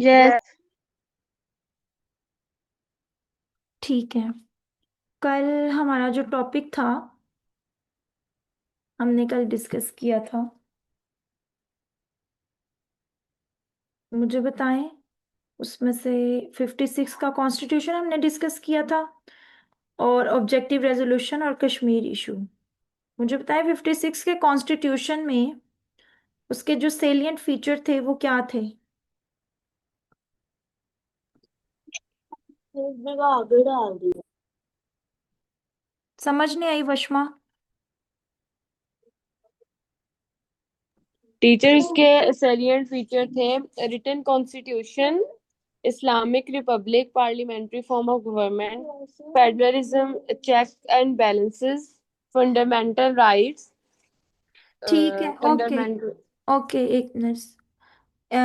Yes. ठीक है। कल हमारा जो टॉपिक था, हमने कल डिस्कस किया था। मुझे बताएं, उसमें से 56 का कॉन्स्टिट्यूशन हमने डिस्कस किया था, और ऑब्जेक्टिव रेजोल्यूशन और कश्मीर इशू। मुझे बताएं 56 के कॉन्स्टिट्यूशन में उसके जो सेलिएंट फीचर थे वो क्या थे। एक जगह आगे डाल दिया। समझ नहीं आई वशमा। टीचर्स के सैलिएंट फीचर थे written constitution, Islamic republic, parliamentary form of government, federalism, check and balances, fundamental rights, ठीक है, ओके। फंडामेंटल। ओके, एक मिनट। अ,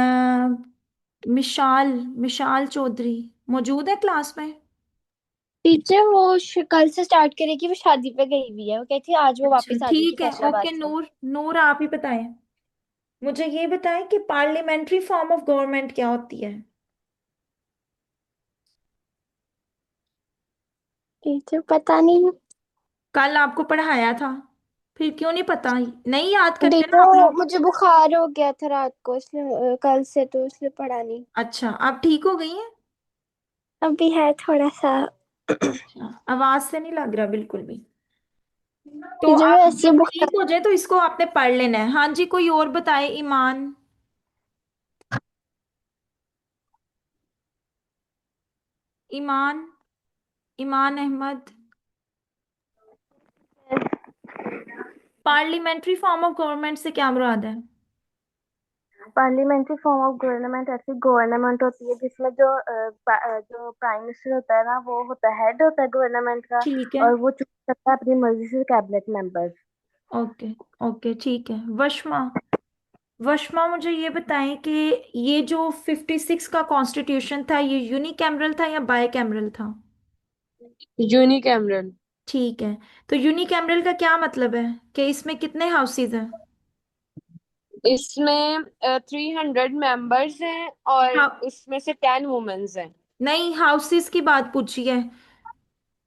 मिशाल मिशाल चौधरी मौजूद है क्लास में? टीचर वो कल से स्टार्ट करेगी। वो शादी पे गई हुई है। वो कहती है आज वो अच्छा, वापस आ जाएगी ठीक है, फैसलाबाद ओके। से। नूर नूर आप ही बताएं। मुझे ये बताएं कि पार्लियामेंट्री फॉर्म ऑफ गवर्नमेंट क्या होती है। टीचर पता नहीं। कल आपको पढ़ाया था, फिर क्यों नहीं पता? नहीं याद करते ना आप टीचर लोग? मुझे बुखार हो गया था रात को, इसलिए कल से तो इसलिए पढ़ा नहीं। अच्छा, आप ठीक हो गई हैं? अभी है थोड़ा सा। अच्छा, आवाज से नहीं लग रहा बिल्कुल भी। तो टीचर आप मैं ऐसे जब बुखार। ठीक हो जाए तो इसको आपने पढ़ लेना है। हाँ जी, कोई और बताए? Iman, Iman, Iman Ahmad. Parliamentary form of government से क्या मुराद है? पार्लियामेंट्री फॉर्म ऑफ गवर्नमेंट ऐसी गवर्नमेंट होती है जिसमें जो प्राइम मिनिस्टर होता है ना, वो होता है, हेड होता है गवर्नमेंट का। ठीक है, और वो चुन सकता है अपनी मर्जी से कैबिनेट मेंबर्स। ओके। ओके, ठीक है। वशमा, वशमा मुझे ये बताएं कि ये जो 56 का कॉन्स्टिट्यूशन था, ये यूनिकैमरल था या बायकैमरल था? यूनिकैमरल। ठीक है। तो यूनिकैमरल का क्या मतलब है कि इसमें कितने हाउसेज हैं? इसमें 300 मेंबर्स हैं और हाँ, उसमें से 10 वुमेन्स हैं। नहीं, हाउसेज की बात पूछी है।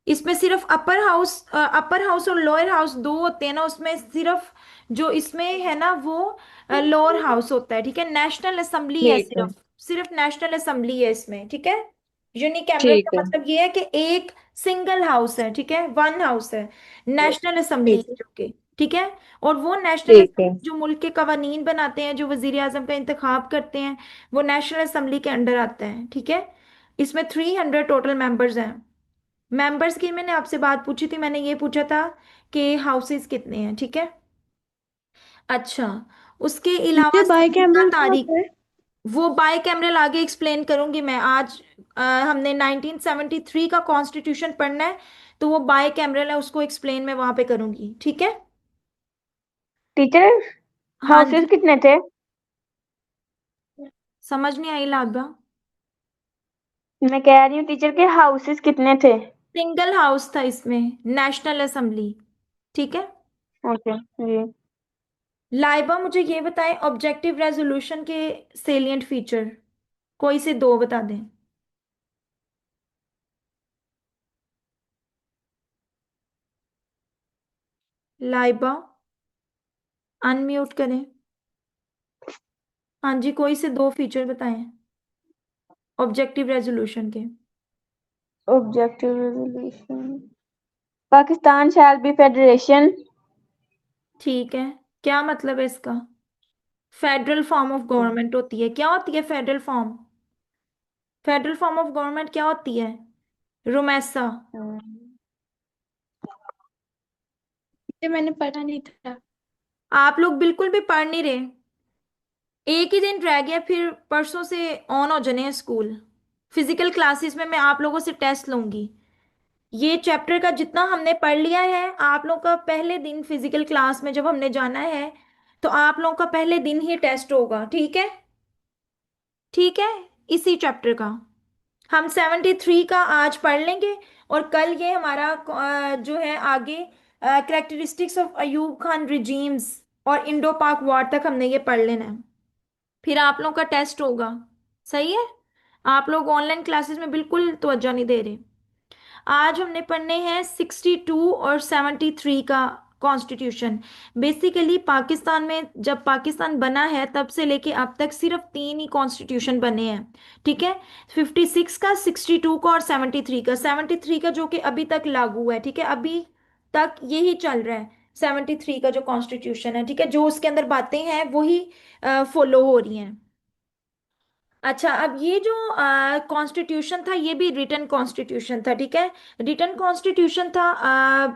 इसमें सिर्फ अपर हाउस और लोअर हाउस दो होते हैं ना, उसमें सिर्फ जो इसमें है ना वो लोअर हाउस होता है। ठीक है, नेशनल असेंबली है, ठीक है। सिर्फ सिर्फ नेशनल असेंबली है इसमें। ठीक है, यूनिकैमरल ठीक का है। मतलब ये है कि एक सिंगल हाउस है। ठीक है, वन हाउस है, नेशनल असेंबली ठीक है है। जो कि। ठीक है, और वो नेशनल ठीक है। असेंबली जो मुल्क के कवानीन बनाते हैं, जो वजीर आजम का इंतखाब करते हैं, वो नेशनल असेंबली के अंडर आता है। ठीक है, इसमें 300 टोटल मेंबर्स हैं। मेंबर्स की मैंने आपसे बात पूछी थी, मैंने ये पूछा था कि हाउसेस कितने हैं। ठीक है, अच्छा। उसके अलावा टीचर बाई 17 कैमरल क्या तारीख, होता है? वो बाय कैमरल आगे एक्सप्लेन करूंगी मैं आज। हमने 1973 का कॉन्स्टिट्यूशन पढ़ना है, तो वो बाय कैमरल है, उसको एक्सप्लेन मैं वहां पे करूंगी। ठीक है। टीचर, हाँ हाउसेस जी, कितने थे? समझ नहीं आई लागा। मैं कह रही हूँ टीचर के हाउसेस कितने थे? सिंगल हाउस था इसमें, नेशनल असेंबली। ठीक है। ओके जी। लाइबा मुझे ये बताएं, ऑब्जेक्टिव रेजोल्यूशन के सेलिएंट फीचर कोई से दो बता दें। लाइबा, अनम्यूट करें। हाँ जी, कोई से दो फीचर बताएं ऑब्जेक्टिव रेजोल्यूशन के। Objective resolution, Pakistan shall be federation. ठीक है, क्या मतलब है इसका? फेडरल फॉर्म ऑफ गवर्नमेंट होती है। क्या होती है federal form? Federal form of government क्या होती है? रोमैसा। ये मैंने पढ़ा नहीं था। आप लोग बिल्कुल भी पढ़ नहीं रहे। एक ही दिन रह गया, फिर परसों से ऑन हो जाने हैं स्कूल। फिजिकल क्लासेस में मैं आप लोगों से टेस्ट लूंगी। ये चैप्टर का जितना हमने पढ़ लिया है, आप लोगों का पहले दिन फिजिकल क्लास में जब हमने जाना है, तो आप लोगों का पहले दिन ही टेस्ट होगा। ठीक है, ठीक है। इसी चैप्टर का हम 73 का आज पढ़ लेंगे, और कल ये हमारा जो है आगे characteristics of Ayub Khan regimes और इंडो पाक वॉर तक हमने ये पढ़ लेना है। फिर आप लोगों का टेस्ट होगा। सही है। आप लोग ऑनलाइन क्लासेस में बिल्कुल तवज्जो नहीं दे रहे। आज हमने पढ़ने हैं 62 और 73 का कॉन्स्टिट्यूशन। बेसिकली पाकिस्तान में जब पाकिस्तान बना है तब से लेके अब तक सिर्फ तीन ही कॉन्स्टिट्यूशन बने हैं, ठीक है। 56 का, 62 का और 73 का। 73 का जो कि अभी तक लागू है, ठीक है, अभी तक यही चल रहा है। 73 का जो कॉन्स्टिट्यूशन है, ठीक है, जो उसके अंदर बातें हैं वही फॉलो हो रही हैं। अच्छा, अब ये जो कॉन्स्टिट्यूशन था ये भी रिटन कॉन्स्टिट्यूशन था, ठीक है। रिटन कॉन्स्टिट्यूशन था।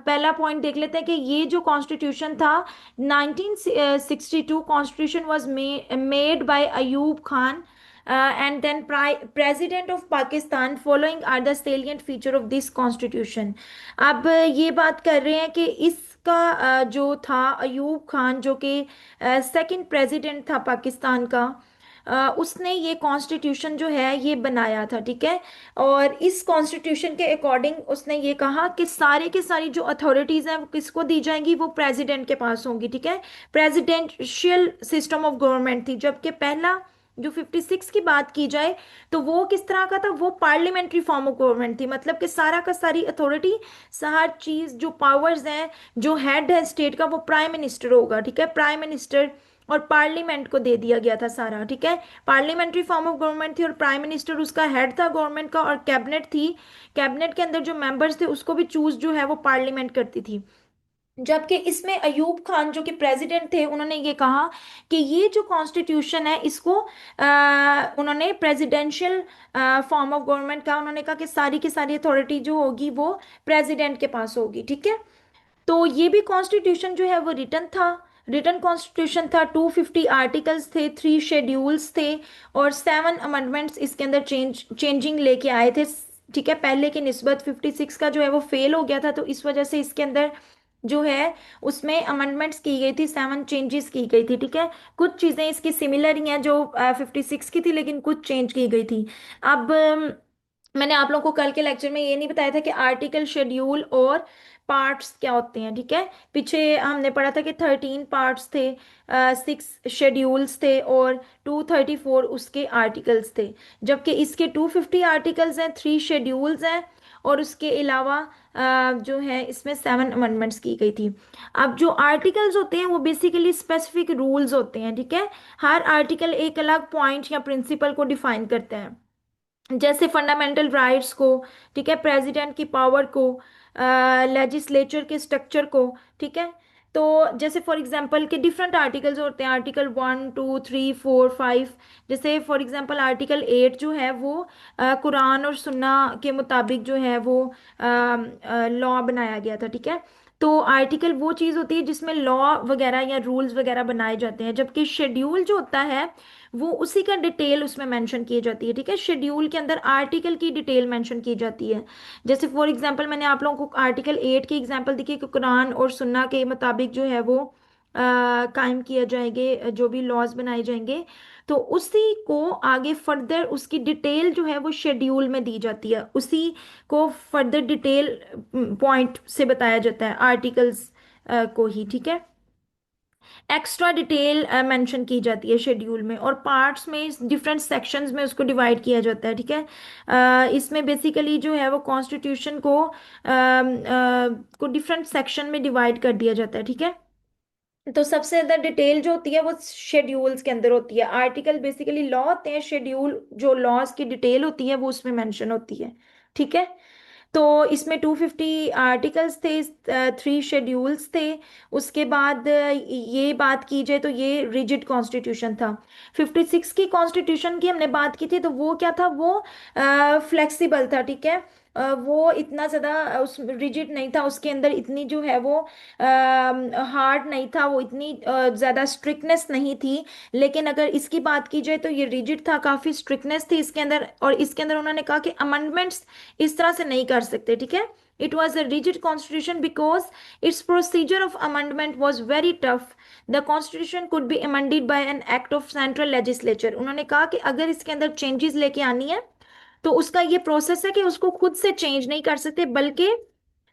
पहला पॉइंट देख लेते हैं कि ये जो कॉन्स्टिट्यूशन था, 1962 constitution was made by Ayub Khan and then president of Pakistan. Following are the salient feature of this constitution. अब ये बात कर रहे हैं कि इसका जो था अयूब खान, जो कि सेकंड प्रेसिडेंट था पाकिस्तान का, उसने ये कॉन्स्टिट्यूशन जो है ये बनाया था, ठीक है। और इस कॉन्स्टिट्यूशन के अकॉर्डिंग उसने ये कहा कि सारे के सारी जो अथॉरिटीज हैं वो किसको दी जाएंगी, वो प्रेसिडेंट के पास होंगी, ठीक है। प्रेसिडेंशियल सिस्टम ऑफ गवर्नमेंट थी, जबकि पहला जो 56 की बात की जाए तो वो किस तरह का था, वो पार्लियामेंट्री फॉर्म ऑफ गवर्नमेंट थी। मतलब कि सारा का सारी अथॉरिटी, हर चीज जो पावर्स हैं, जो हेड है स्टेट का, वो प्राइम मिनिस्टर होगा, ठीक है। प्राइम मिनिस्टर और पार्लियामेंट को दे दिया गया था सारा, ठीक है। पार्लियामेंट्री फॉर्म ऑफ गवर्नमेंट थी और प्राइम मिनिस्टर उसका हेड था गवर्नमेंट का, और कैबिनेट थी। कैबिनेट के अंदर जो मेंबर्स थे उसको भी चूज जो है वो पार्लियामेंट करती थी। जबकि इसमें अयूब खान जो कि प्रेसिडेंट थे, उन्होंने ये कहा कि ये जो कॉन्स्टिट्यूशन है इसको उन्होंने प्रेसिडेंशियल फॉर्म ऑफ गवर्नमेंट का, उन्होंने कहा कि सारी की सारी अथॉरिटी जो होगी वो प्रेसिडेंट के पास होगी, ठीक है। तो ये भी कॉन्स्टिट्यूशन जो है वो रिटन था। रिटन कॉन्स्टिट्यूशन था। 250 आर्टिकल्स थे, 3 शेड्यूल्स थे और 7 अमेंडमेंट्स इसके अंदर चेंजिंग लेके आए थे, ठीक है। पहले की निस्बत 56 का जो है वो फेल हो गया था, तो इस वजह से इसके अंदर जो है उसमें अमेंडमेंट्स की गई थी, 7 चेंजेस की गई थी, ठीक है। कुछ चीज़ें इसकी सिमिलर ही हैं जो 56 की थी, लेकिन कुछ चेंज की गई थी। अब मैंने आप लोगों को कल के लेक्चर में ये नहीं बताया था कि आर्टिकल, शेड्यूल और पार्ट्स क्या होते हैं, ठीक है। पीछे हमने पढ़ा था कि 13 पार्ट्स थे, 6 शेड्यूल्स थे और 234 उसके आर्टिकल्स थे। जबकि इसके 250 आर्टिकल्स हैं, 3 शेड्यूल्स हैं और उसके अलावा जो है इसमें 7 अमेंडमेंट्स की गई थी। अब जो आर्टिकल्स होते हैं वो बेसिकली स्पेसिफिक रूल्स होते हैं, ठीक है। हर आर्टिकल एक अलग पॉइंट या प्रिंसिपल को डिफाइन करता है, जैसे फंडामेंटल राइट्स को, ठीक है, प्रेसिडेंट की पावर को, लेजिस्लेचर के स्ट्रक्चर को, ठीक है। तो जैसे फॉर एग्जांपल के डिफरेंट आर्टिकल्स होते हैं, आर्टिकल 1 2 3 4 5। जैसे फॉर एग्जांपल आर्टिकल 8 जो है वो कुरान और सुन्ना के मुताबिक जो है वो लॉ बनाया गया था, ठीक है। तो आर्टिकल वो चीज़ होती है जिसमें लॉ वगैरह या रूल्स वगैरह बनाए जाते हैं, जबकि शेड्यूल जो होता है वो उसी का डिटेल उसमें मेंशन की जाती है, ठीक है। शेड्यूल के अंदर आर्टिकल की डिटेल मेंशन की जाती है। जैसे फॉर एग्जांपल मैंने आप लोगों को आर्टिकल 8 की एग्जांपल दी कि कुरान और सुन्ना के मुताबिक जो है वो कायम किए जाएंगे जो भी लॉज बनाए जाएंगे, तो उसी को आगे फर्दर उसकी डिटेल जो है वो शेड्यूल में दी जाती है, उसी को फर्दर डिटेल पॉइंट से बताया जाता है आर्टिकल्स को ही, ठीक है। एक्स्ट्रा डिटेल मेंशन की जाती है शेड्यूल में, और पार्ट्स में डिफरेंट सेक्शंस में उसको डिवाइड किया जाता है, ठीक है। इसमें बेसिकली जो है वो कॉन्स्टिट्यूशन को डिफरेंट सेक्शन में डिवाइड कर दिया जाता है, ठीक है। तो सबसे ज्यादा डिटेल जो होती है वो शेड्यूल्स के अंदर होती है। आर्टिकल बेसिकली लॉ होते हैं, शेड्यूल जो लॉज की डिटेल होती है वो उसमें मेंशन होती है, ठीक है। तो इसमें 250 आर्टिकल्स थे, 3 शेड्यूल्स थे। उसके बाद ये बात की जाए तो ये रिजिड कॉन्स्टिट्यूशन था। 56 की कॉन्स्टिट्यूशन की हमने बात की थी तो वो क्या था, वो फ्लेक्सिबल था, ठीक है। वो इतना ज़्यादा उस रिजिड नहीं था, उसके अंदर इतनी जो है वो हार्ड नहीं था, वो इतनी ज़्यादा स्ट्रिक्टनेस नहीं थी। लेकिन अगर इसकी बात की जाए तो ये रिजिड था, काफ़ी स्ट्रिक्टनेस थी इसके अंदर। और इसके अंदर उन्होंने कहा कि अमेंडमेंट्स इस तरह से नहीं कर सकते, ठीक है। It was a rigid constitution because it's procedure of amendment was very tough. The constitution could be amended bye an act of central legislature. उन्होंने कहा कि अगर इसके अंदर चेंजेस लेके आनी है तो उसका ये प्रोसेस है कि उसको खुद से चेंज नहीं कर सकते, बल्कि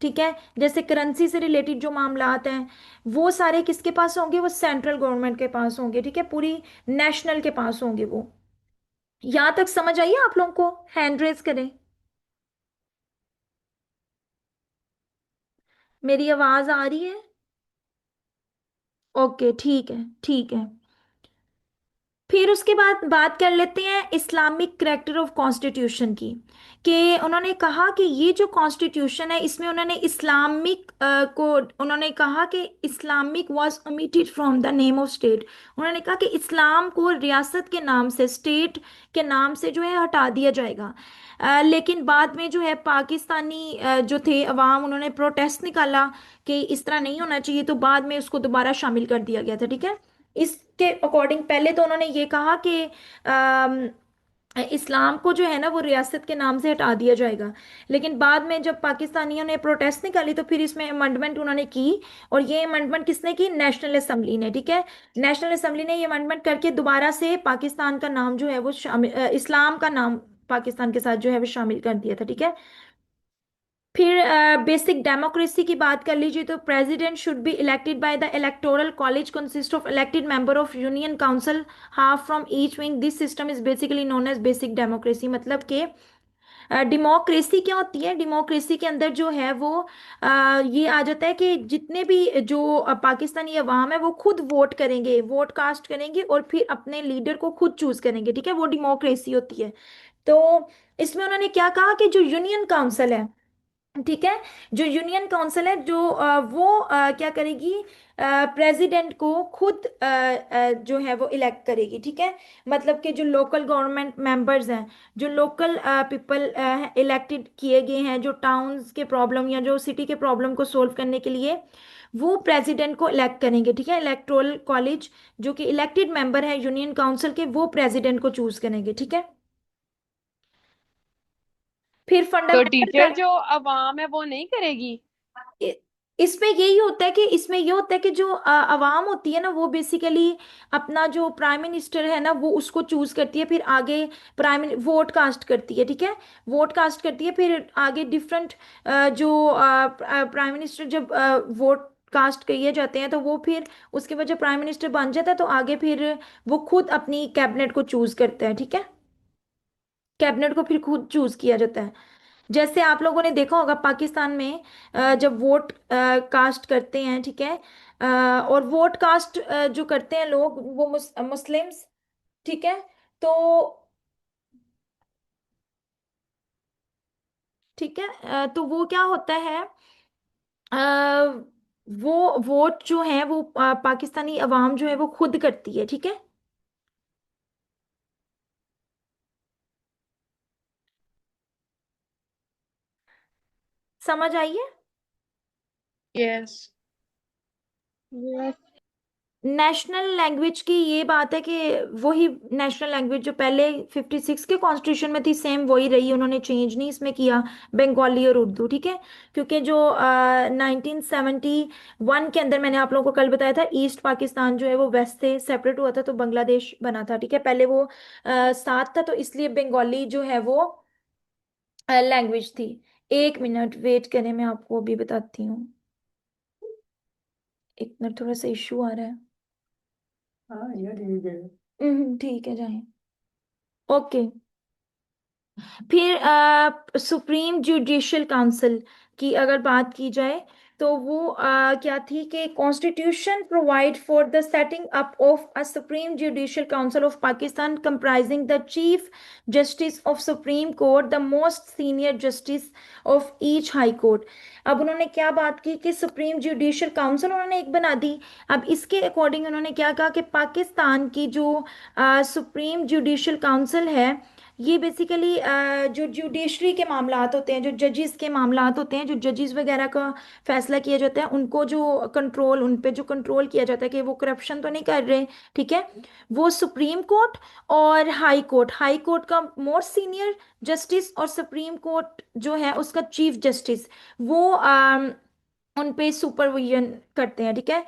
ठीक है, जैसे करेंसी से रिलेटेड जो मामलात हैं वो सारे किसके पास होंगे, वो सेंट्रल गवर्नमेंट के पास होंगे, ठीक है, पूरी नेशनल के पास होंगे वो। यहां तक समझ आइए आप लोगों को? हैंड रेज करें। मेरी आवाज आ रही है? ओके, ठीक है, ठीक है। फिर उसके बाद बात कर लेते हैं इस्लामिक करेक्टर ऑफ कॉन्स्टिट्यूशन की। कि उन्होंने कहा कि ये जो कॉन्स्टिट्यूशन है इसमें उन्होंने इस्लामिक को उन्होंने कहा कि Islamic was omitted from the name of state. उन्होंने कहा कि इस्लाम को रियासत के नाम से, स्टेट के नाम से जो है हटा दिया जाएगा। लेकिन बाद में जो है पाकिस्तानी जो थे अवाम, उन्होंने प्रोटेस्ट निकाला कि इस तरह नहीं होना चाहिए, तो बाद में उसको दोबारा शामिल कर दिया गया था, ठीक है। इसके अकॉर्डिंग पहले तो उन्होंने ये कहा कि इस्लाम को जो है ना वो रियासत के नाम से हटा दिया जाएगा। लेकिन बाद में जब पाकिस्तानियों ने प्रोटेस्ट निकाली तो फिर इसमें अमेंडमेंट उन्होंने की। और ये अमेंडमेंट किसने की? नेशनल असेंबली ने, ठीक है। नेशनल असेंबली ने ये अमेंडमेंट करके दोबारा से पाकिस्तान का नाम जो है वो शामिल, इस्लाम का नाम पाकिस्तान के साथ जो है वो शामिल कर दिया था, ठीक है। फिर बेसिक डेमोक्रेसी की बात कर लीजिए तो president should be elected by the electoral college consist of elected member of union council, half from each wing. This system is basically known as basic democracy. मतलब कि डेमोक्रेसी क्या होती है? डेमोक्रेसी के अंदर जो है वो ये आ जाता है कि जितने भी जो पाकिस्तानी अवाम है वो खुद वोट करेंगे, वोट कास्ट करेंगे और फिर अपने लीडर को खुद चूज करेंगे, ठीक है। वो डेमोक्रेसी होती है। तो इसमें उन्होंने क्या कहा कि जो यूनियन काउंसिल है, ठीक है, जो यूनियन काउंसिल है जो वो क्या करेगी? प्रेसिडेंट को खुद जो है वो इलेक्ट करेगी, ठीक है। मतलब कि जो लोकल गवर्नमेंट मेंबर्स हैं, जो लोकल पीपल इलेक्टेड किए गए हैं, जो टाउन्स के प्रॉब्लम या जो सिटी के प्रॉब्लम को सोल्व करने के लिए वो प्रेसिडेंट को इलेक्ट करेंगे, ठीक है। इलेक्टोरल कॉलेज जो कि इलेक्टेड मेंबर है यूनियन काउंसिल के, वो प्रेसिडेंट को चूज करेंगे, ठीक है। फिर तो फंडामेंटल। टीचर जो अवाम है वो नहीं करेगी? इ- इसमें यही होता है कि इसमें ये होता है कि जो अवाम होती है ना वो बेसिकली अपना जो प्राइम मिनिस्टर है ना वो उसको चूज करती है, फिर आगे वोट कास्ट करती है, ठीक है। वोट कास्ट करती है, फिर आगे डिफरेंट जो प्राइम मिनिस्टर जब वोट कास्ट किए जाते हैं तो वो फिर उसके बाद जब प्राइम मिनिस्टर बन जाता है तो आगे फिर वो खुद अपनी कैबिनेट को चूज करता है, ठीक है। कैबिनेट को फिर खुद चूज किया जाता है। जैसे आप लोगों ने देखा होगा पाकिस्तान में जब वोट कास्ट करते हैं, ठीक है, और वोट कास्ट जो करते हैं लोग वो मुस्लिम्स, ठीक है। तो ठीक है, तो वो क्या होता है, अ, वो वोट जो है वो पाकिस्तानी अवाम जो है वो खुद करती है, ठीक है। समझ आई है? यस। नेशनल लैंग्वेज की ये बात है कि वही नेशनल लैंग्वेज जो पहले 56 के कॉन्स्टिट्यूशन में थी सेम वही रही, उन्होंने चेंज नहीं इसमें किया, बंगाली और उर्दू, ठीक है। क्योंकि जो 1971 के अंदर मैंने आप लोगों को कल बताया था ईस्ट पाकिस्तान जो है वो वेस्ट से सेपरेट हुआ था तो बांग्लादेश बना था, ठीक है। पहले वो साथ था तो इसलिए बंगाली जो है वो लैंग्वेज थी। एक मिनट वेट करें, मैं आपको अभी बताती हूँ। एक मिनट, थोड़ा सा इशू आ रहा है। हाँ ये ठीक है। ठीक है, जाए। ओके। फिर सुप्रीम जुडिशियल काउंसिल की अगर बात की जाए तो वो क्या थी कि constitution provide for the setting up of a supreme judicial council of Pakistan comprising the chief justice of supreme court, the most senior justice of each high court. अब उन्होंने क्या बात की कि सुप्रीम जुडिशियल काउंसिल उन्होंने एक बना दी। अब इसके अकॉर्डिंग उन्होंने क्या कहा कि पाकिस्तान की जो सुप्रीम जुडिशियल काउंसिल है ये बेसिकली जो जुडिशरी के मामलात होते हैं, जो जजेस के मामलात होते हैं, जो जजेस वगैरह का फैसला किया जाता है, उनको जो कंट्रोल, उन पे जो कंट्रोल किया जाता है कि वो करप्शन तो नहीं कर रहे, ठीक है, वो सुप्रीम कोर्ट और हाई कोर्ट। हाई कोर्ट का मोस्ट सीनियर जस्टिस और सुप्रीम कोर्ट जो है उसका चीफ जस्टिस, वो उन पे सुपरविजन करते हैं, ठीक है।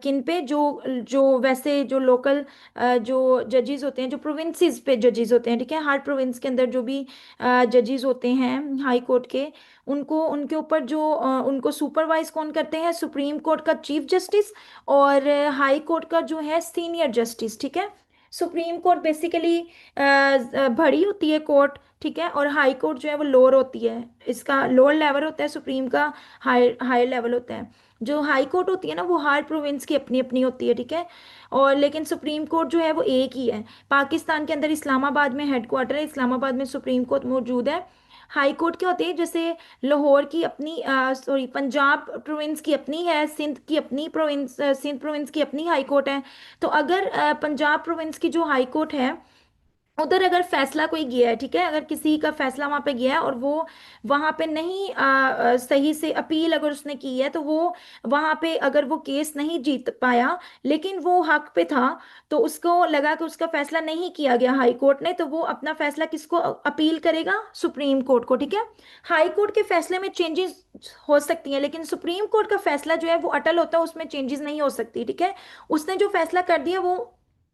किन पे, जो जो वैसे जो लोकल जो जजेस होते हैं, जो प्रोविंसेस पे जजेस होते हैं, ठीक है, हर प्रोविंस के अंदर जो भी जजेस होते हैं हाई कोर्ट के, उनको उनके ऊपर जो उनको सुपरवाइज कौन करते हैं, सुप्रीम कोर्ट का चीफ जस्टिस और हाई कोर्ट का जो है सीनियर जस्टिस, ठीक है। सुप्रीम कोर्ट बेसिकली बड़ी होती है कोर्ट, ठीक है, और हाई कोर्ट जो है वो लोअर होती है, इसका लोअर लेवल होता है, सुप्रीम का हाई हाई लेवल होता है। जो हाई कोर्ट होती है ना, वो हर प्रोविंस की अपनी अपनी होती है, ठीक है। और लेकिन सुप्रीम कोर्ट जो है वो एक ही है। पाकिस्तान के अंदर इस्लामाबाद में हेडक्वार्टर है, इस्लामाबाद में सुप्रीम कोर्ट मौजूद है। हाई कोर्ट क्या होती है, जैसे लाहौर की अपनी, सॉरी, पंजाब प्रोविंस की अपनी है, सिंध की अपनी प्रोविंस, सिंध प्रोविंस की अपनी हाई कोर्ट है। तो अगर पंजाब प्रोविंस की जो हाई कोर्ट है, उधर अगर फैसला कोई गया है, ठीक है, अगर किसी का फैसला वहां पे गया है और वो वहां पे नहीं सही से अपील अगर उसने की है, तो वो वहां पे अगर वो केस नहीं जीत पाया, लेकिन वो हक पे था, तो उसको लगा कि उसका फैसला नहीं किया गया हाई कोर्ट ने, तो वो अपना फैसला किसको अपील करेगा, सुप्रीम कोर्ट को, ठीक है। हाई कोर्ट के फैसले में चेंजेस हो सकती हैं, लेकिन सुप्रीम कोर्ट का फैसला जो है वो अटल होता है, उसमें चेंजेस नहीं हो सकती, ठीक है। उसने जो फैसला कर दिया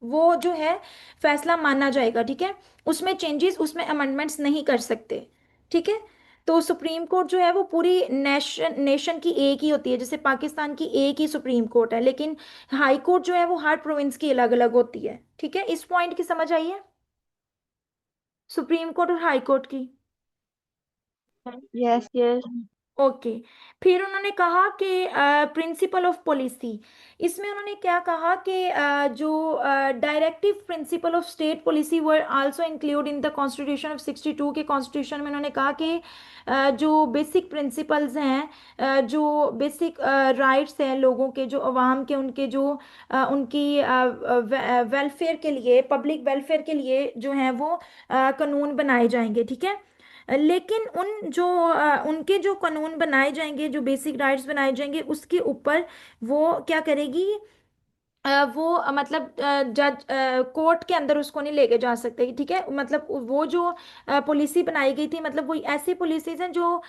वो जो है फैसला माना जाएगा, ठीक है। उसमें चेंजेस, उसमें अमेंडमेंट्स नहीं कर सकते, ठीक है। तो सुप्रीम कोर्ट जो है वो पूरी नेशन नेशन की एक ही होती है, जैसे पाकिस्तान की एक ही सुप्रीम कोर्ट है, लेकिन हाई कोर्ट जो है वो हर प्रोविंस की अलग अलग होती है, ठीक है। इस पॉइंट की समझ आई है, सुप्रीम कोर्ट और हाई कोर्ट की। Yes yes. ओके। फिर उन्होंने कहा कि प्रिंसिपल ऑफ पॉलिसी, इसमें उन्होंने क्या कहा कि जो directive principle of state policy were also include in the constitution of 62 के कॉन्स्टिट्यूशन में उन्होंने कहा कि जो बेसिक प्रिंसिपल्स हैं, जो बेसिक राइट्स हैं लोगों के, जो अवाम के, उनके जो उनकी वेलफेयर के लिए, पब्लिक वेलफेयर के लिए जो है वो कानून बनाए जाएंगे, ठीक है। लेकिन उन जो उनके जो कानून बनाए जाएंगे, जो बेसिक राइट्स बनाए जाएंगे, उसके ऊपर वो क्या करेगी, वो मतलब जज कोर्ट के अंदर उसको नहीं लेके जा सकते, ठीक है। मतलब वो जो पॉलिसी बनाई गई थी, मतलब वो ऐसी पॉलिसीज हैं जो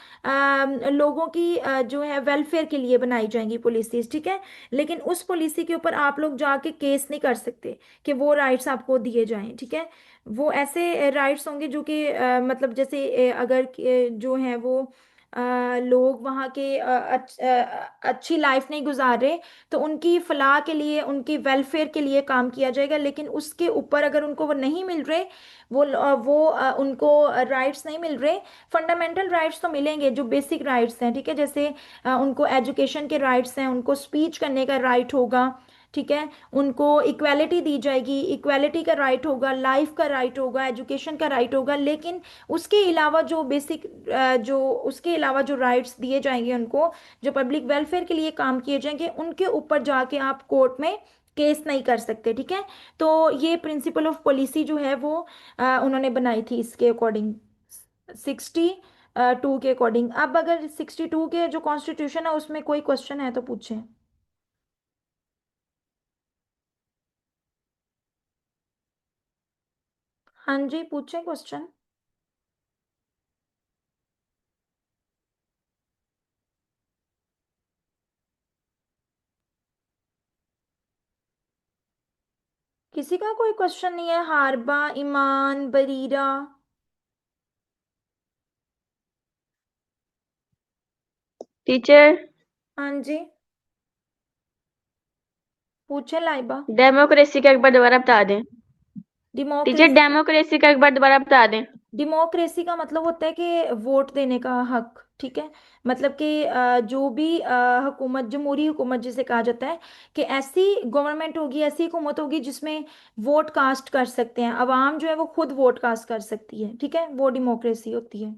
लोगों की जो है वेलफेयर के लिए बनाई जाएंगी पॉलिसीज, ठीक है। लेकिन उस पॉलिसी के ऊपर आप लोग जाके केस नहीं कर सकते कि वो राइट्स आपको दिए जाएं, ठीक है। वो ऐसे राइट्स होंगे जो कि मतलब जैसे अगर जो है वो लोग वहाँ के अच्छी लाइफ नहीं गुजार रहे, तो उनकी फलाह के लिए, उनकी वेलफेयर के लिए काम किया जाएगा। लेकिन उसके ऊपर अगर उनको वो नहीं मिल रहे, उनको राइट्स नहीं मिल रहे, फंडामेंटल राइट्स तो मिलेंगे जो बेसिक राइट्स हैं, ठीक है। जैसे उनको एजुकेशन के राइट्स हैं, उनको स्पीच करने का राइट होगा, ठीक है। उनको इक्वालिटी दी जाएगी, इक्वालिटी का राइट होगा, लाइफ का राइट होगा, एजुकेशन का राइट होगा। लेकिन उसके अलावा जो बेसिक जो उसके अलावा जो राइट्स दिए जाएंगे उनको, जो पब्लिक वेलफेयर के लिए काम किए जाएंगे, उनके ऊपर जाके आप कोर्ट में केस नहीं कर सकते, ठीक है। तो ये प्रिंसिपल ऑफ पॉलिसी जो है वो उन्होंने बनाई थी इसके अकॉर्डिंग, 62 के अकॉर्डिंग। अब अगर 62 के जो कॉन्स्टिट्यूशन है उसमें कोई क्वेश्चन है तो पूछें। हाँ जी, पूछें क्वेश्चन। किसी का कोई क्वेश्चन नहीं है, हारबा, ईमान, बरीरा। टीचर, हाँ जी, पूछे लाइबा। डेमोक्रेसी का एक बार दोबारा बता दें। टीचर, डेमोक्रेसी, डेमोक्रेसी का एक बार दोबारा बता दें। डेमोक्रेसी का मतलब होता है कि वोट देने का हक, ठीक है। मतलब कि जो भी हुकूमत, जमहूरी हुकूमत जिसे कहा जाता है, कि ऐसी गवर्नमेंट होगी, ऐसी हुकूमत होगी जिसमें वोट कास्ट कर सकते हैं, अवाम जो है वो खुद वोट कास्ट कर सकती है, ठीक है, वो डेमोक्रेसी होती है।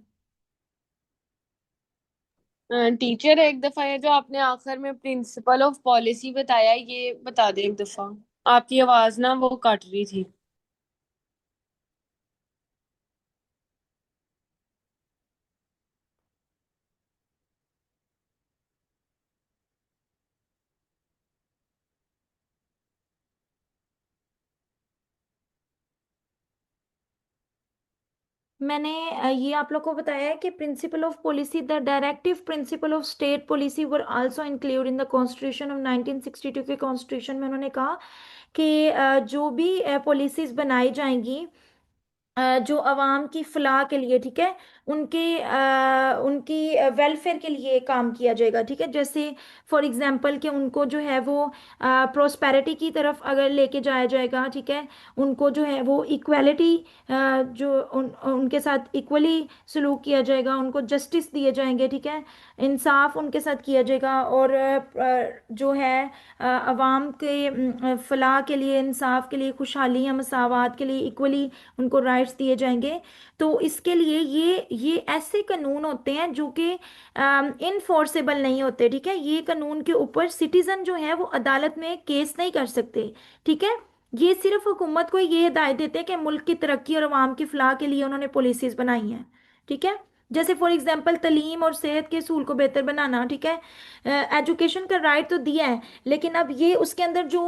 टीचर, एक दफा ये जो आपने आखिर में प्रिंसिपल ऑफ पॉलिसी बताया, ये बता दे एक दफा। आपकी आवाज ना वो कट रही थी। मैंने ये आप लोग को बताया है कि principle of policy, the directive principle of state policy were also include in the constitution of 1962 के कॉन्स्टिट्यूशन में उन्होंने कहा कि जो भी पॉलिसीज बनाई जाएंगी जो अवाम की फलाह के लिए, ठीक है, उनकी वेलफेयर के लिए काम किया जाएगा, ठीक है। जैसे फॉर एग्जांपल कि उनको जो है वो प्रोस्पेरिटी की तरफ अगर लेके जाया जाएगा, ठीक है, उनको जो है वो इक्वालिटी, उनके साथ इक्वली सलूक किया जाएगा, उनको जस्टिस दिए जाएंगे, ठीक है, इंसाफ उनके साथ किया जाएगा, और जो है अवाम के फलाह के लिए, इंसाफ के लिए, खुशहाली या मसावत के लिए इक्वली उनको राइट्स दिए जाएंगे। तो इसके लिए ये ऐसे कानून होते हैं जो कि इनफोर्सेबल नहीं होते, ठीक है। ये कानून के ऊपर सिटीजन जो है वो अदालत में केस नहीं कर सकते, ठीक है। ये सिर्फ हुकूमत को ये हिदायत देते हैं कि मुल्क की तरक्की और अवाम की फलाह के लिए उन्होंने पॉलिसीज बनाई हैं, ठीक है। जैसे फॉर एग्जांपल तलीम और सेहत के असूल को बेहतर बनाना, ठीक है। एजुकेशन का राइट तो दिया है, लेकिन अब ये उसके अंदर जो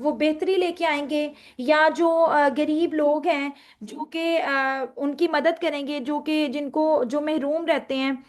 वो बेहतरी लेके आएंगे, या जो गरीब लोग हैं जो कि उनकी मदद करेंगे, जो कि जिनको जो महरूम रहते हैं,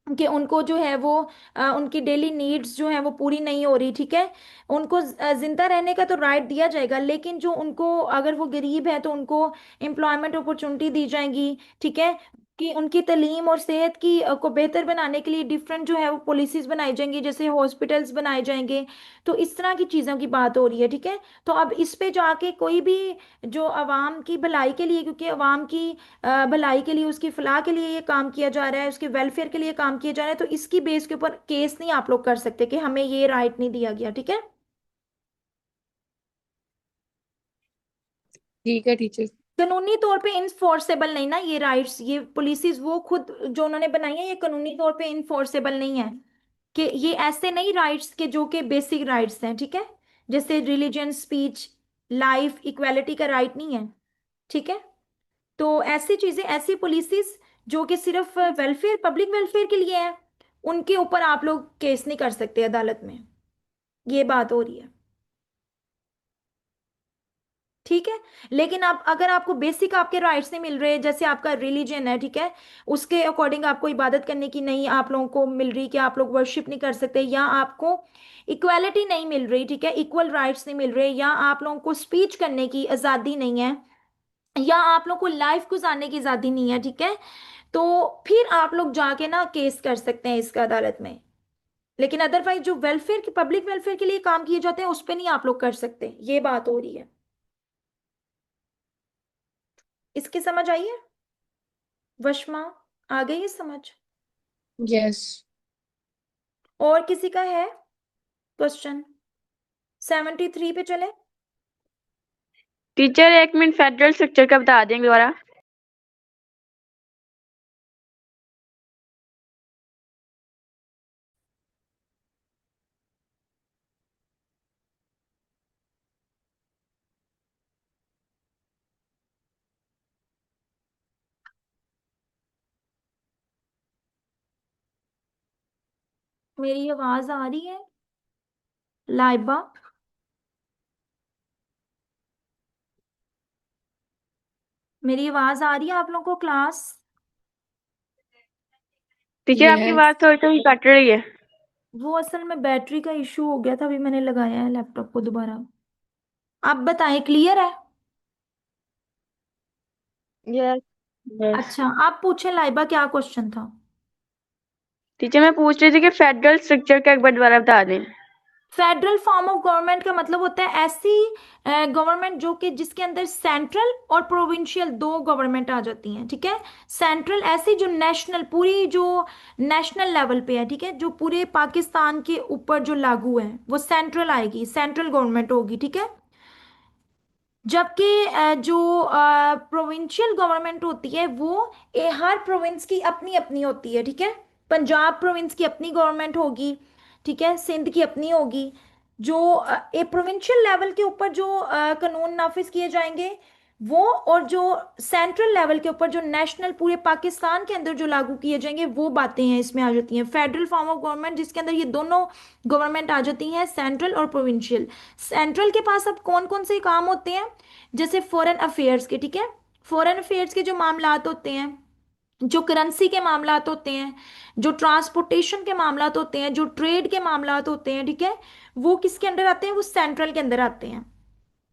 कि उनको जो है वो उनकी डेली नीड्स जो है वो पूरी नहीं हो रही, ठीक है, उनको जिंदा रहने का तो राइट दिया जाएगा, लेकिन जो उनको, अगर वो गरीब है तो उनको एम्प्लॉयमेंट अपॉर्चुनिटी दी जाएंगी, ठीक है, कि उनकी तालीम और सेहत की को बेहतर बनाने के लिए डिफरेंट जो है वो पॉलिसीज बनाई जाएंगी, जैसे हॉस्पिटल्स बनाए जाएंगे। तो इस तरह की चीज़ों की बात हो रही है, ठीक है। तो अब इस पे जाके कोई भी जो अवाम की भलाई के लिए, क्योंकि अवाम की भलाई के लिए, उसकी फलाह के लिए ये काम किया जा रहा है, उसके वेलफेयर के लिए काम किया जा रहा है, तो इसकी बेस के ऊपर केस नहीं आप लोग कर सकते कि हमें ये राइट नहीं दिया गया, ठीक है। ठीक है टीचर। कानूनी तौर पे इनफोर्सेबल नहीं ना ये राइट्स, ये पॉलिसीज वो खुद जो उन्होंने बनाई है, ये कानूनी तौर पे इनफोर्सेबल नहीं है, कि ये ऐसे नहीं राइट्स के जो कि बेसिक राइट्स हैं, ठीक है। जैसे रिलीजन, स्पीच, लाइफ, इक्वालिटी का राइट नहीं है, ठीक है। तो ऐसी चीजें, ऐसी पॉलिसीज जो कि सिर्फ वेलफेयर, पब्लिक वेलफेयर के लिए है, उनके ऊपर आप लोग केस नहीं कर सकते अदालत में, ये बात हो रही है, ठीक है। लेकिन आप, अगर आपको बेसिक आपके राइट्स नहीं मिल रहे, जैसे आपका रिलीजन है, ठीक है, उसके अकॉर्डिंग आपको इबादत करने की नहीं आप लोगों को मिल रही, कि आप लोग वर्शिप नहीं कर सकते, या आपको इक्वालिटी नहीं मिल रही, ठीक है, इक्वल राइट्स नहीं मिल रहे, या आप लोगों को स्पीच करने की आज़ादी नहीं है, या आप लोगों को लाइफ गुजारने की आज़ादी नहीं है, ठीक है, तो फिर आप लोग जाके ना केस कर सकते हैं इसका अदालत में। लेकिन अदरवाइज जो वेलफेयर के, पब्लिक वेलफेयर के लिए काम किए जाते हैं, उस पर नहीं आप लोग कर सकते, ये बात हो रही है। इसकी समझ आई है वशमा? आ गई है समझ? यस। और किसी का है क्वेश्चन? 73 पे चले। टीचर 1 मिनट, फेडरल स्ट्रक्चर का बता देंगे दोबारा। मेरी आवाज आ रही है लाइबा? मेरी आवाज आ रही है आप लोगों को क्लास? टीचर आपकी यस। बात थोड़ी थोड़ी कट रही है। वो असल में बैटरी का इशू हो गया था, अभी मैंने लगाया है लैपटॉप को दोबारा। आप बताएं, क्लियर है? यस। यस। अच्छा, आप पूछें लाइबा, क्या क्वेश्चन था? टीचर मैं पूछ रही थी कि फेडरल स्ट्रक्चर का एक बार दोबारा बता दें। फेडरल फॉर्म ऑफ गवर्नमेंट का मतलब होता है ऐसी गवर्नमेंट जो कि जिसके अंदर सेंट्रल और प्रोविंशियल दो गवर्नमेंट आ जाती हैं, ठीक है। सेंट्रल ऐसी जो नेशनल, पूरी जो नेशनल लेवल पे है, ठीक है, जो पूरे पाकिस्तान के ऊपर जो लागू है, वो सेंट्रल आएगी, सेंट्रल गवर्नमेंट होगी, ठीक है। जबकि जो प्रोविंशियल गवर्नमेंट होती है वो हर प्रोविंस की अपनी अपनी होती है, ठीक है। पंजाब प्रोविंस की अपनी गवर्नमेंट होगी, ठीक है, सिंध की अपनी होगी। जो एक प्रोविंशियल लेवल के ऊपर जो कानून नाफिज किए जाएंगे वो, और जो सेंट्रल लेवल के ऊपर जो नेशनल पूरे पाकिस्तान के अंदर जो लागू किए जाएंगे, वो बातें हैं इसमें आ जाती हैं। फेडरल फॉर्म ऑफ गवर्नमेंट जिसके अंदर ये दोनों गवर्नमेंट आ जाती हैं, सेंट्रल और प्रोविंशियल। सेंट्रल के पास अब कौन कौन से काम होते हैं? जैसे फॉरेन अफेयर्स के, ठीक है, फॉरेन अफेयर्स के जो मामलात होते हैं, जो करेंसी के मामलात होते हैं, जो ट्रांसपोर्टेशन के मामलात होते हैं, जो ट्रेड के मामलात होते हैं, ठीक है, वो किसके अंडर आते हैं? वो सेंट्रल के अंदर आते हैं।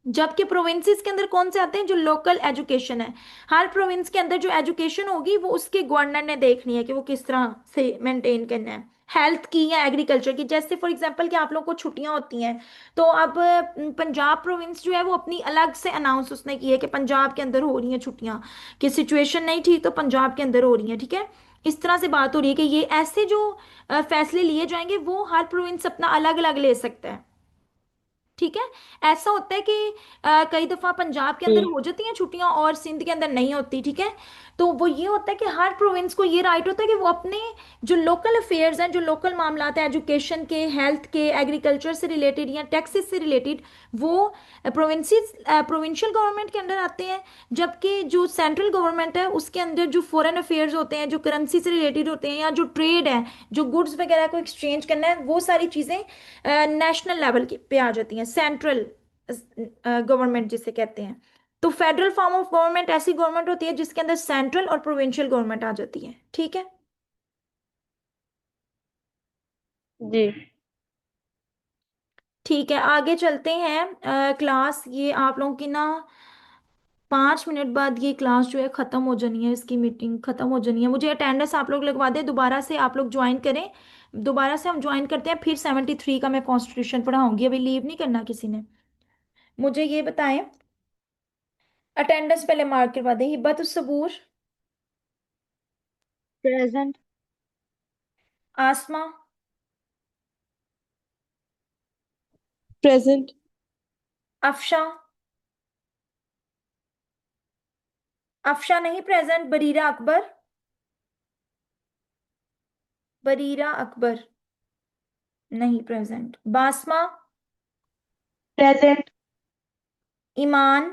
जबकि प्रोविंसेस के अंदर कौन से आते हैं? जो लोकल एजुकेशन है, हर प्रोविंस के अंदर जो एजुकेशन होगी वो उसके गवर्नर ने देखनी है कि वो किस तरह से मेंटेन करना है, हेल्थ की या एग्रीकल्चर की। जैसे फॉर एग्जांपल कि आप लोग को छुट्टियां होती हैं, तो अब पंजाब प्रोविंस जो है वो अपनी अलग से अनाउंस उसने की है कि पंजाब के अंदर हो रही हैं छुट्टियां, कि सिचुएशन नहीं ठीक तो पंजाब के अंदर हो रही है, ठीक है। इस तरह से बात हो रही है कि ये ऐसे जो फैसले लिए जाएंगे वो हर प्रोविंस अपना अलग अलग ले सकता है, ठीक है। ऐसा होता है कि कई दफा पंजाब के अंदर हो जाती हैं छुट्टियां और सिंध के अंदर नहीं होती, ठीक है। तो वो ये होता है कि हर प्रोविंस को ये राइट होता है कि वो अपने जो लोकल अफेयर्स हैं, जो लोकल मामलात हैं, एजुकेशन के, हेल्थ के, एग्रीकल्चर से रिलेटेड या टैक्सेस से रिलेटेड, वो प्रोविंसेस प्रोविंशियल गवर्नमेंट के अंदर आते हैं। जबकि जो सेंट्रल गवर्नमेंट है उसके अंदर जो फॉरेन अफेयर्स होते हैं, जो करेंसी से रिलेटेड होते हैं, या जो ट्रेड है, जो गुड्स वगैरह को एक्सचेंज करना है, वो सारी चीजें नेशनल लेवल पे आ जाती हैं, सेंट्रल गवर्नमेंट जिसे कहते हैं। तो फेडरल फॉर्म ऑफ गवर्नमेंट ऐसी गवर्नमेंट होती है जिसके अंदर सेंट्रल और प्रोविंशियल गवर्नमेंट आ जाती है, ठीक है। जी। ठीक है, आगे चलते हैं। क्लास ये आप लोगों की ना 5 मिनट बाद ये क्लास जो है खत्म हो जानी है, इसकी मीटिंग खत्म हो जानी है। मुझे अटेंडेंस आप लोग लगवा दें, दोबारा से आप लोग ज्वाइन करें। दोबारा से हम ज्वाइन करते हैं, फिर 73 का मैं कॉन्स्टिट्यूशन पढ़ाऊंगी, अभी लीव नहीं करना किसी ने। मुझे ये बताएं, अटेंडेंस पहले मार्क करवा दें। हिब्बत उस सबूर, प्रेजेंट। आसमा, प्रेजेंट। अफशा, अफशा नहीं प्रेजेंट। बरीरा अकबर, बरीरा अकबर नहीं प्रेजेंट। बासमा, प्रेजेंट। ईमान,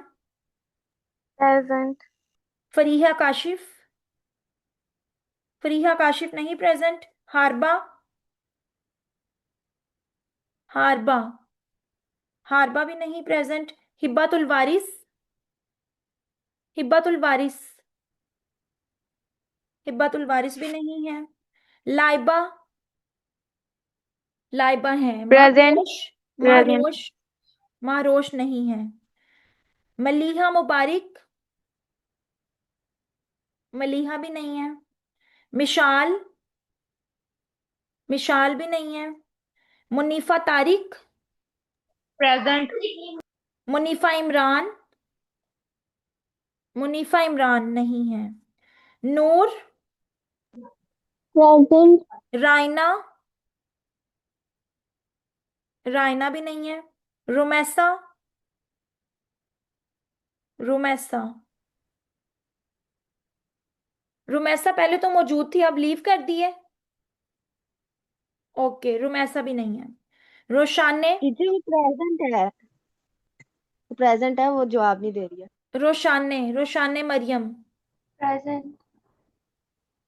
प्रेजेंट। फरीहा काशिफ, फरीहा काशिफ नहीं प्रेजेंट। हारबा, हारबा, हारबा भी नहीं प्रेजेंट। हिब्बतुल वारिस, हिब्बतुल वारिस, हिब्बतुल वारिस भी नहीं है। लाइबा, लाइबा है। प्रेजेंट। महारोश, प्रेजेंट। महारोश, महारोश नहीं है। मलीहा मुबारिक, मलीहा भी नहीं है। मिशाल, मिशाल भी नहीं है। मुनीफा तारिक, प्रेजेंट। मुनीफा इमरान, मुनीफा इमरान नहीं है। नूर, प्रेजेंट। रायना, रायना भी नहीं है। रुमैसा, रुमैसा, रुमैसा पहले तो मौजूद थी, अब लीव कर दी है। ओके, रुमैसा भी नहीं है। रोशाने, टीचर वो प्रेजेंट है, वो प्रेजेंट है, वो जवाब नहीं दे रही है। रोशाने, रोशाने मरियम, प्रेजेंट।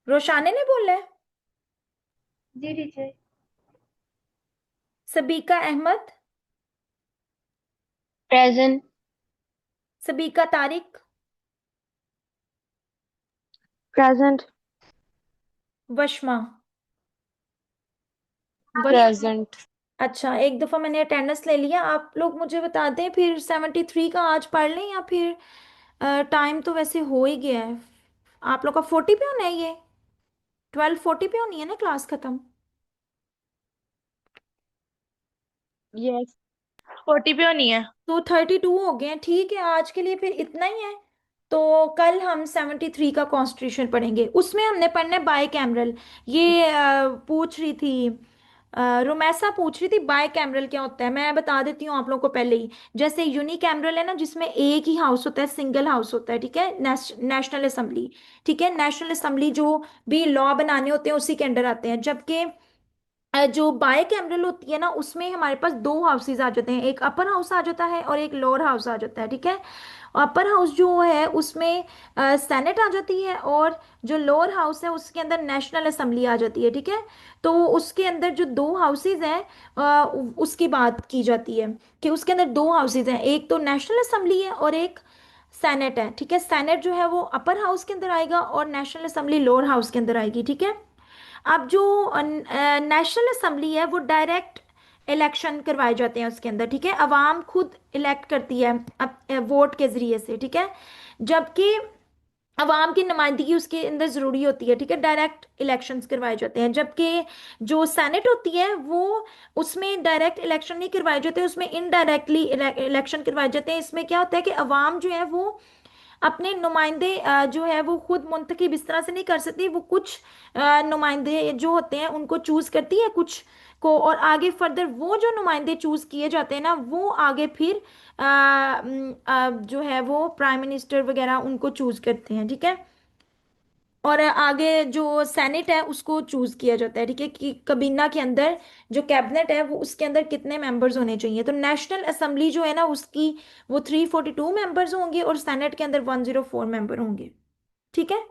रोशाने ने बोला है। जी teacher. Sabika Ahmad, present. Sabika Tariq, present. Washma, Washma. Present. अच्छा, एक दफा मैंने अटेंडेंस ले लिया, आप लोग मुझे बता दें फिर 73 का आज पढ़ लें या फिर टाइम तो वैसे हो ही गया है। आप लोग का 40 पे होना है ये, 12:40 पे होनी है ना क्लास खत्म। यस। 40 पे होनी है। तो 32 हो गए हैं, ठीक है, आज के लिए फिर इतना ही है। तो कल हम 73 का कॉन्स्टिट्यूशन पढ़ेंगे, उसमें हमने पढ़ना है बाई कैमरल। ये पूछ रही थी रुमैसा पूछ रही थी बाई कैमरल क्या होता है, मैं बता देती हूँ आप लोगों को पहले ही। जैसे यूनी कैमरल है ना, जिसमें एक ही हाउस होता है, सिंगल हाउस होता है, ठीक है, नेशनल असेंबली, ठीक है, नेशनल असेंबली जो भी लॉ बनाने होते हैं उसी के अंडर आते हैं। जबकि जो बाय कैमरल होती है ना, उसमें हमारे पास दो हाउसेज आ जाते हैं, एक अपर हाउस आ जाता है और एक लोअर हाउस आ जाता है, ठीक है। अपर हाउस जो है उसमें सेनेट आ जाती है, और जो लोअर हाउस है उसके अंदर नेशनल असेंबली आ जाती है, ठीक है। तो उसके अंदर जो दो हाउसेज हैं, उसकी बात की जाती है कि उसके अंदर दो हाउसेज हैं, एक तो नेशनल असेंबली है और एक सेनेट है, ठीक है। सेनेट जो है वो अपर हाउस के अंदर आएगा और नेशनल असेंबली लोअर हाउस के अंदर आएगी, ठीक है। अब जो नेशनल असेंबली है वो डायरेक्ट इलेक्शन करवाए जाते हैं उसके अंदर, ठीक है। अवाम खुद इलेक्ट करती है वोट के जरिए से, ठीक है। जबकि अवाम की नुमाइंदगी उसके अंदर जरूरी होती है, ठीक है। डायरेक्ट इलेक्शंस करवाए जाते हैं। जबकि जो सेनेट होती है वो उसमें डायरेक्ट इलेक्शन नहीं करवाए जाते, उसमें इनडायरेक्टली इलेक्शन करवाए जाते हैं। इसमें क्या होता है कि अवाम जो है वो अपने नुमाइंदे जो है वो खुद मुंतखब इस तरह से नहीं कर सकती। वो कुछ नुमाइंदे जो होते हैं उनको चूज करती है कुछ को, और आगे फर्दर वो जो नुमाइंदे चूज किए जाते हैं ना वो आगे फिर जो है वो प्राइम मिनिस्टर वगैरह उनको चूज करते हैं, ठीक है। और आगे जो सेनेट है उसको चूज किया जाता है, ठीक है, कि कबीना के अंदर जो कैबिनेट है वो उसके अंदर कितने मेंबर्स होने चाहिए। तो नेशनल असेंबली जो है ना उसकी वो 342 मेंबर्स होंगे और सेनेट के अंदर 104 मेंबर होंगे, ठीक है।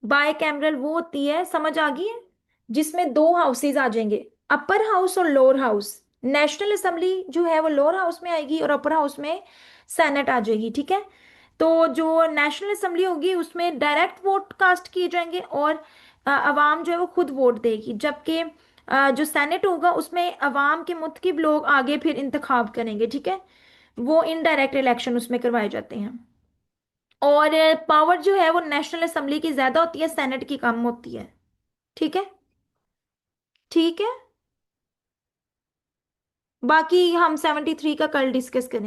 बाय कैमरल वो होती है, समझ आ गई है, जिसमें दो हाउसेज आ जाएंगे, अपर हाउस और लोअर हाउस। नेशनल असेंबली जो है वो लोअर हाउस में आएगी और अपर हाउस में सेनेट आ जाएगी, ठीक है। तो जो नेशनल असेंबली होगी उसमें डायरेक्ट वोट कास्ट किए जाएंगे और अवाम जो है वो खुद वोट देगी। जबकि जो सेनेट होगा उसमें अवाम के मुत्किब लोग आगे फिर इंतखाब करेंगे, ठीक है। वो इनडायरेक्ट इलेक्शन उसमें करवाए जाते हैं। और पावर जो है वो नेशनल असेंबली की ज्यादा होती है, सेनेट की कम होती है, ठीक है। ठीक है, बाकी हम 73 का कल डिस्कस करेंगे।